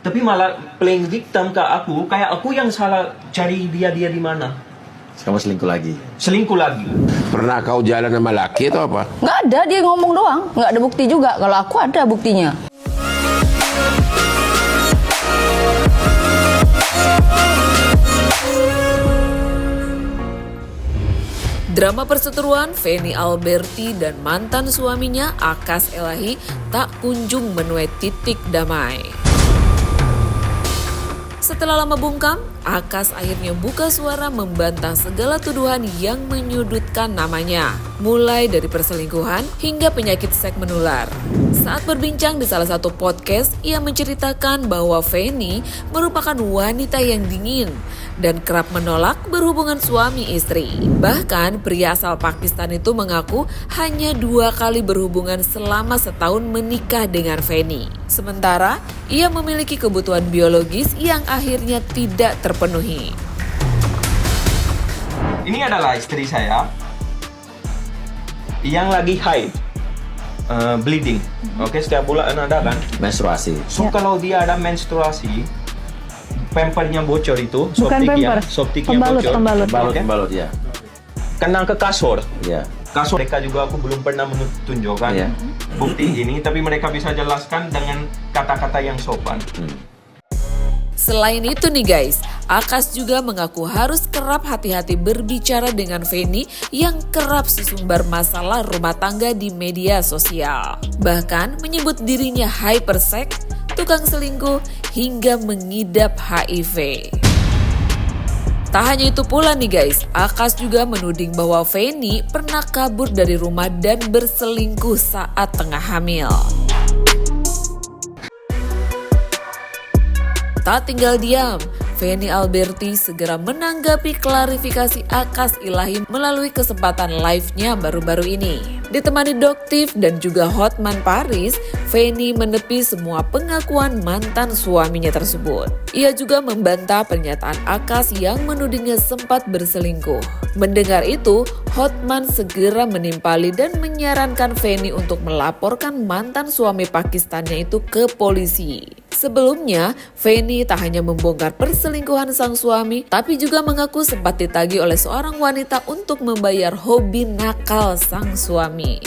Tapi malah playing victim ke aku, kayak aku yang salah cari dia di mana. Kamu selingkuh lagi? Selingkuh lagi. Pernah kau jalan sama laki atau apa? Nggak ada, dia ngomong doang. Nggak ada bukti juga. Kalau aku ada buktinya. Drama perseteruan Feni Alberti dan mantan suaminya Akas Elahi tak kunjung menuai titik damai. Setelah lama bungkam, Akas akhirnya buka suara membantah segala tuduhan yang menyudutkan namanya, mulai dari perselingkuhan hingga penyakit seks menular. Saat berbincang di salah satu podcast, ia menceritakan bahwa Feni merupakan wanita yang dingin dan kerap menolak berhubungan suami istri. Bahkan pria asal Pakistan itu mengaku hanya 2 kali berhubungan selama setahun menikah dengan Feni. Sementara ia memiliki kebutuhan biologis yang akhirnya tidak terpenuhi. Ini adalah istri saya yang lagi haid, bleeding. Oke, setiap bulan ada kan? Menstruasi. So kalau dia ada menstruasi, pampernya bocor itu, Bukan pamper, soptiknya pembalut, bocor. pembalut. Oke? Pembalut ya. Kena ke kasur. Iya. Kasur mereka juga aku belum pernah menunjukkan Iya. bukti ini, tapi mereka bisa jelaskan dengan kata-kata yang sopan. Selain itu nih guys, Akas juga mengaku harus kerap hati-hati berbicara dengan Feni yang kerap sesumbar masalah rumah tangga di media sosial. Bahkan menyebut dirinya hyperseks, tukang selingkuh, hingga mengidap HIV. Tak hanya itu pula nih guys, Akas juga menuding bahwa Feni pernah kabur dari rumah dan berselingkuh saat tengah hamil. Tak tinggal diam, Feni Alberti segera menanggapi klarifikasi Akas Elahi melalui kesempatan live-nya baru-baru ini. Ditemani Doktif dan juga Hotman Paris, Feni menepi semua pengakuan mantan suaminya tersebut. Ia juga membantah pernyataan Akas yang menudingnya sempat berselingkuh. Mendengar itu, Hotman segera menimpali dan menyarankan Feni untuk melaporkan mantan suami Pakistannya itu ke polisi. Sebelumnya, Feni tak hanya membongkar perselingkuhan sang suami, tapi juga mengaku sempat ditagih oleh seorang wanita untuk membayar hobi nakal sang suami.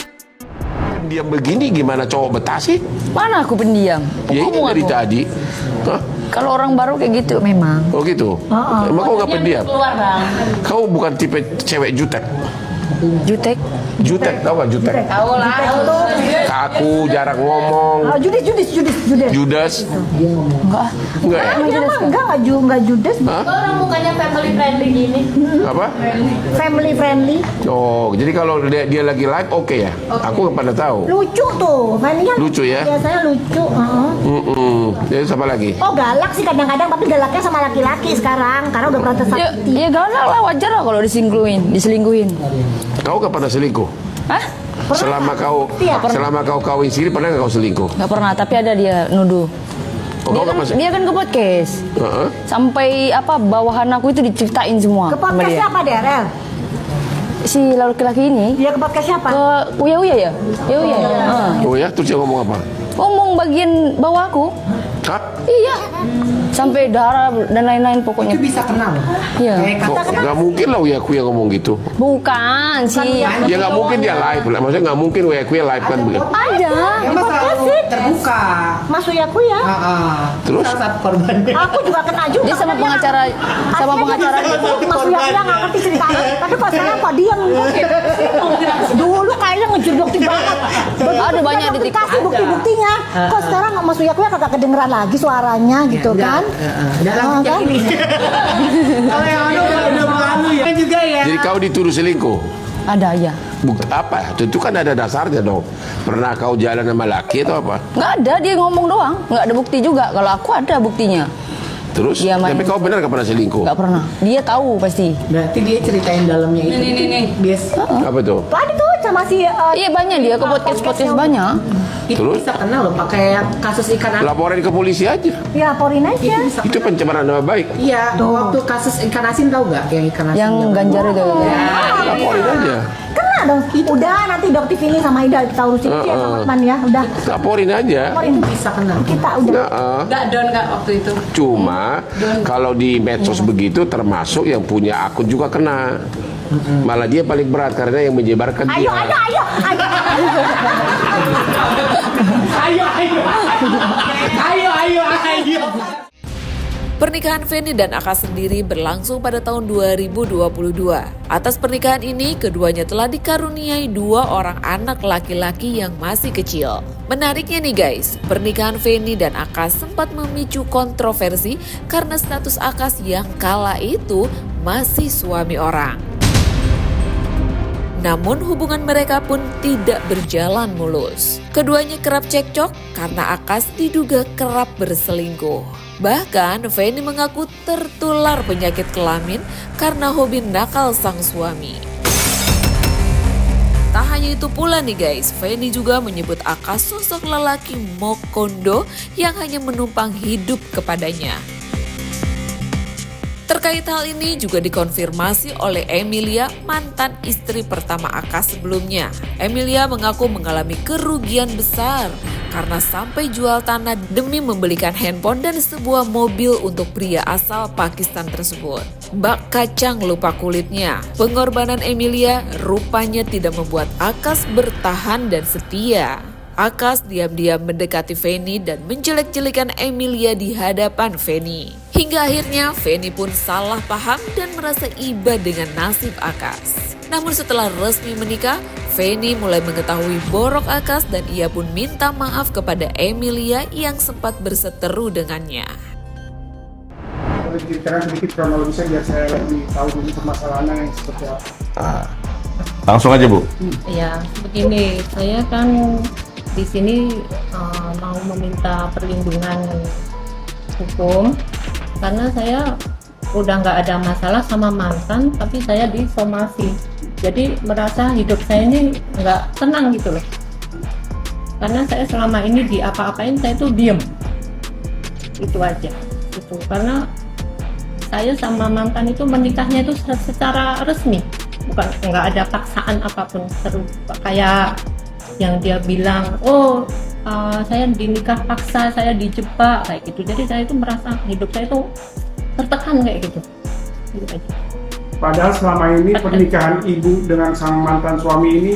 Dia begini gimana cowok betah sih? Mana aku pendiam? Ya ini Ngomong dari aku. tadi. Hah? Kalau orang baru kayak gitu memang. Oh gitu? Emang kau nggak pendiam? Kau bukan tipe cewek jutek? Jutek. Jutek, tahu nggak jutek? Tahu lah. Kaku, jarang ngomong. Judas? Enggak. Enggak ya? Enggak judes. Hah? Orang mukanya family friendly gini. Apa? Family friendly. Oh, jadi kalau dia lagi live oke ya? Aku nggak pernah tahu. Lucu tuh. Fanny kan Lucu ya? biasanya lucu. Jadi siapa lagi? Oh galak sih kadang-kadang, tapi galaknya sama laki-laki sekarang karena udah pernah Ya, tersakiti. ya galak lah, wajar lah kalau diselingkuhin. Kau nggak pernah selingkuh? Hah? Selama kau kawin sendiri pernah nggak kau selingkuh? Nggak pernah, tapi ada dia nuduh. Oh, kau nggak pernah? Dia kan ke podcast. Heeh. Sampai bawahan aku itu diceritain semua Ke sama podcast dia. siapa DRL? Si laki-laki ini Dia ke podcast siapa? ke Uya ya? Ya Uya ya? Oh ya, terus dia ngomong apa? Ngomong bagian bawah aku. Hah? Iya. Sampai darah dan lain-lain pokoknya. Itu bisa kenal. Iya. Kok nggak mungkin lah Uyaku yang ngomong gitu. Bukan sih. Ya nggak mungkin dia live lah. Maksudnya nggak mungkin Uyaku yang live kan begitu. Ada. Emang selalu terbuka. Mas Uyaku ya. Terus? Salah satu korbannya. Aku juga kena juga. Dia sama pengacara Mas Uyaku yang nggak ngerti ceritanya. Tapi kok sekarang kok diam mungkin. Dulu kayaknya ngejudok banget. Ada banyak di TikTok. Dikasih bukti-buktinya. Kok sekarang Mas Uyaku ya kagak kedengeran lagi suaranya gitu kan? Udah langsung kan? ini. Kalau yang udah berlalu ya. Kan juga ya. Jadi kau dituduh selingkuh? Ada ya. Apa? Itu kan ada dasarnya dong. Pernah kau jalan sama laki atau apa? Nggak ada, dia ngomong doang. Nggak ada bukti juga. Kalau aku ada buktinya. Terus? Dia main. Tapi kau benar nggak pernah selingkuh? Nggak pernah. Dia tahu pasti. Berarti dia ceritain dalamnya itu. Nih. Bias. Apa tuh? Tadi tuh sama si Iya banyak dia ke podcast banyak. Itu Terus? bisa kena loh pakai kasus ikan asin. Laporin ke polisi aja. Ya laporin aja. Itu pencemaran nama baik. Iya, waktu kasus ikan asin tahu nggak yang ikan asin? Yang ganjar itu. Laporin aja. Kena dong. Udah nanti Doktif ini sama Ida kita urusin aja sama teman ya. Udah. Laporin aja. Laporin. Bisa kena. Kita udah. Nggak down nggak waktu itu? Cuma kalau di medsos begitu termasuk yang punya akun juga kena. Malah dia paling berat karena yang menyebarkan Ayo, dia. ayo, ayo, ayo. Ayo. Pernikahan Feni dan Aka sendiri berlangsung pada tahun 2022. Atas pernikahan ini, keduanya telah dikaruniai 2 orang anak laki-laki yang masih kecil. Menariknya nih guys, pernikahan Feni dan Aka sempat memicu kontroversi karena status Akas yang kala itu masih suami orang. Namun hubungan mereka pun tidak berjalan mulus. Keduanya kerap cekcok karena Akas diduga kerap berselingkuh. Bahkan Feni mengaku tertular penyakit kelamin karena hobi nakal sang suami. Tak hanya itu pula nih guys, Feni juga menyebut Akas sosok lelaki mokondo yang hanya menumpang hidup kepadanya. Terkait hal ini juga dikonfirmasi oleh Emilia, mantan istri pertama Akas sebelumnya. Emilia mengaku mengalami kerugian besar karena sampai jual tanah demi membelikan handphone dan sebuah mobil untuk pria asal Pakistan tersebut. Bak kacang lupa kulitnya, pengorbanan Emilia rupanya tidak membuat Akas bertahan dan setia. Akas diam-diam mendekati Feni dan menjelek-jelekan Emilia di hadapan Feni. Hingga akhirnya Feni pun salah paham dan merasa iba dengan nasib Akas. Namun setelah resmi menikah, Feni mulai mengetahui borok Akas dan ia pun minta maaf kepada Emilia yang sempat berseteru dengannya. Boleh diceritakan sedikit kronologisnya biar saya lebih tahu dulu permasalahannya yang seperti apa. Langsung aja Bu. Ya, begini, saya kan di sini mau meminta perlindungan hukum karena saya udah nggak ada masalah sama mantan, tapi saya disomasi. Jadi merasa hidup saya ini nggak tenang gitu loh. Karena saya selama ini di apa-apain saya tuh diem. Itu aja. Gitu. Karena saya sama mantan itu menikahnya itu secara resmi, bukan nggak ada paksaan apapun. Seru kayak yang dia bilang, saya dinikah paksa, saya dijebak kayak gitu. Jadi saya itu merasa hidup saya itu tertekan kayak gitu. Gitu aja. Padahal selama ini pernikahan ibu dengan sang mantan suami ini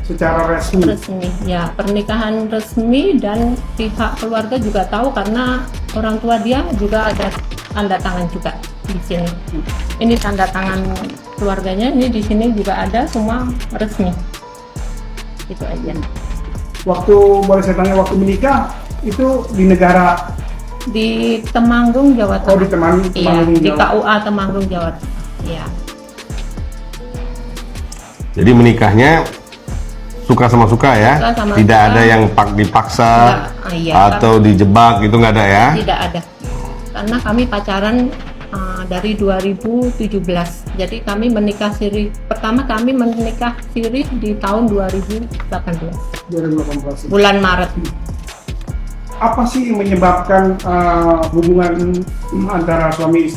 secara resmi. Resmi, ya pernikahan resmi dan pihak keluarga juga tahu karena orang tua dia juga ada tanda tangan juga di sini. Ini tanda tangan keluarganya, ini di sini juga ada, semua resmi. Itu aja. Waktu boleh saya tanya waktu menikah itu di negara Di Temanggung, Jawa Tengah. Oh, di Temanggung, Iya, di Jawa. KUA Temanggung, Jawa Tengah. Iya. Jadi menikahnya suka sama suka ya? Suka sama tidak suka. ada yang dipaksa Enggak, iya, atau dijebak itu nggak ada ya? Tidak ada. Karena kami pacaran dari 2017. Jadi kami menikah siri. Pertama kami menikah siri di tahun 2018. 2018. Bulan Maret. Apa sih yang menyebabkan hubungan antara suami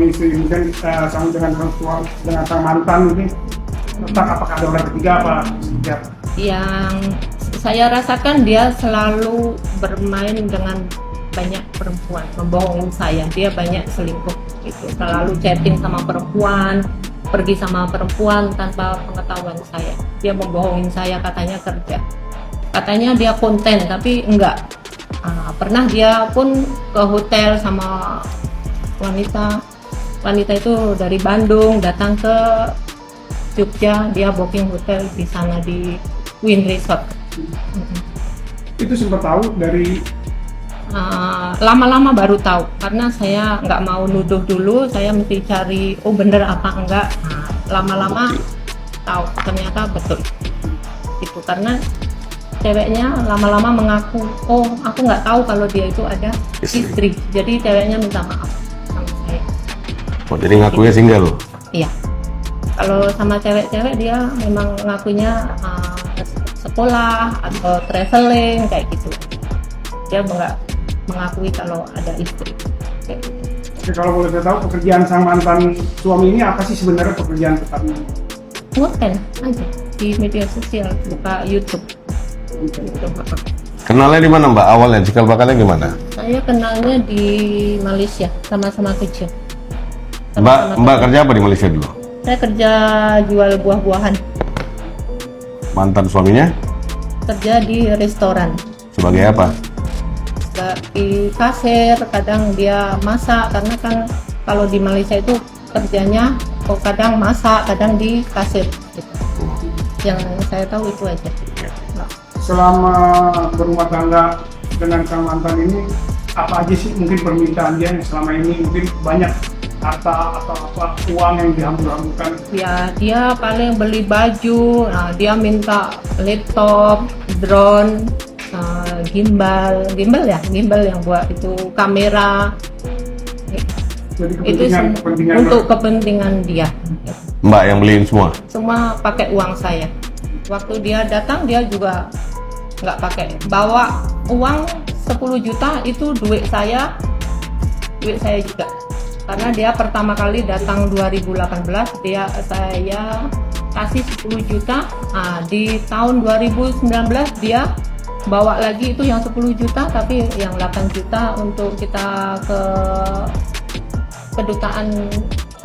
istri mungkin sama dengan sang mantan ini? Entah apakah ada orang ketiga apa seperti apa? Yang saya rasakan dia selalu bermain dengan banyak perempuan, membohongin saya. Dia banyak selingkuh gitu. Selalu chatting sama perempuan, pergi sama perempuan tanpa pengetahuan saya. Dia membohongin saya, katanya kerja. Katanya dia konten, tapi enggak. Pernah dia pun ke hotel sama wanita itu dari Bandung datang ke Jogja, dia booking hotel di sana di Win Resort. Itu sempat tahu dari lama-lama baru tahu karena saya nggak mau nuduh dulu, saya mesti cari bener apa enggak. Lama-lama tahu ternyata betul itu karena ceweknya lama-lama mengaku, aku nggak tahu kalau dia itu ada istri. Jadi ceweknya minta maaf sama saya. Oh, jadi ngakunya single? Iya. Kalau sama cewek-cewek dia memang ngakunya sekolah atau traveling kayak gitu. Dia nggak mengakui kalau ada istri. Kayak gitu. Oke, kalau boleh saya tahu pekerjaan sang mantan suami ini apa sih sebenarnya pekerjaan tetapnya? Konten aja di media sosial, buka YouTube. Kenalnya di mana Mbak? Awalnya cikal bakalnya gimana? Saya kenalnya di Malaysia, sama-sama kerja. Mbak kerja apa di Malaysia dulu? Saya kerja jual buah-buahan, Mantan suaminya kerja di restoran. sebagai apa? Di kasir, kadang dia masak, karena kan kalau di Malaysia itu kerjanya kadang masak, kadang di kasir gitu. Yang saya tahu itu aja. Selama berumah tangga dengan sang mantan ini, apa aja sih mungkin permintaan dia yang selama ini mungkin banyak harta atau apa uang yang dihambur-hamburkan? Ya dia paling beli baju, nah, dia minta laptop, drone, gimbal yang buat itu kamera. Jadi Itu untuk kepentingan dia. Mbak yang beliin semua? Semua pakai uang saya. Waktu dia datang dia juga nggak pakai, bawa uang 10 juta itu duit saya juga. Karena dia pertama kali datang 2018, saya kasih 10 juta. Nah, di tahun 2019 dia bawa lagi itu yang 10 juta, tapi yang 8 juta untuk kita ke kedutaan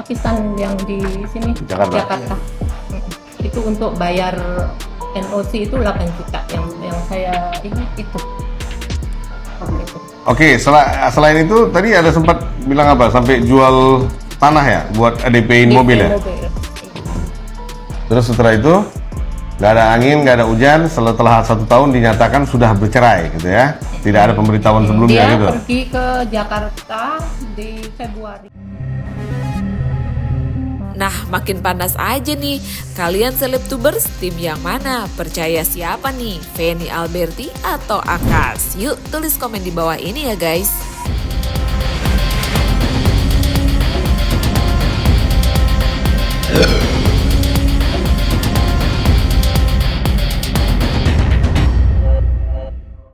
Pakistan yang di sini, Jakarta. Itu untuk bayar NOC itu 8 juta yang saya ingat itu. Oke, selain itu tadi ada sempat bilang apa? Sampai jual tanah ya buat DP-in mobil ya? Terus setelah itu nggak ada angin, nggak ada hujan, setelah 1 tahun dinyatakan sudah bercerai gitu ya? Tidak ada pemberitahuan sebelumnya dia gitu? Dia pergi ke Jakarta di Februari. Nah, makin panas aja nih. Kalian Selebtubers, tim yang mana? Percaya siapa nih? Feni Alberti atau Akas? Yuk, tulis komen di bawah ini ya guys.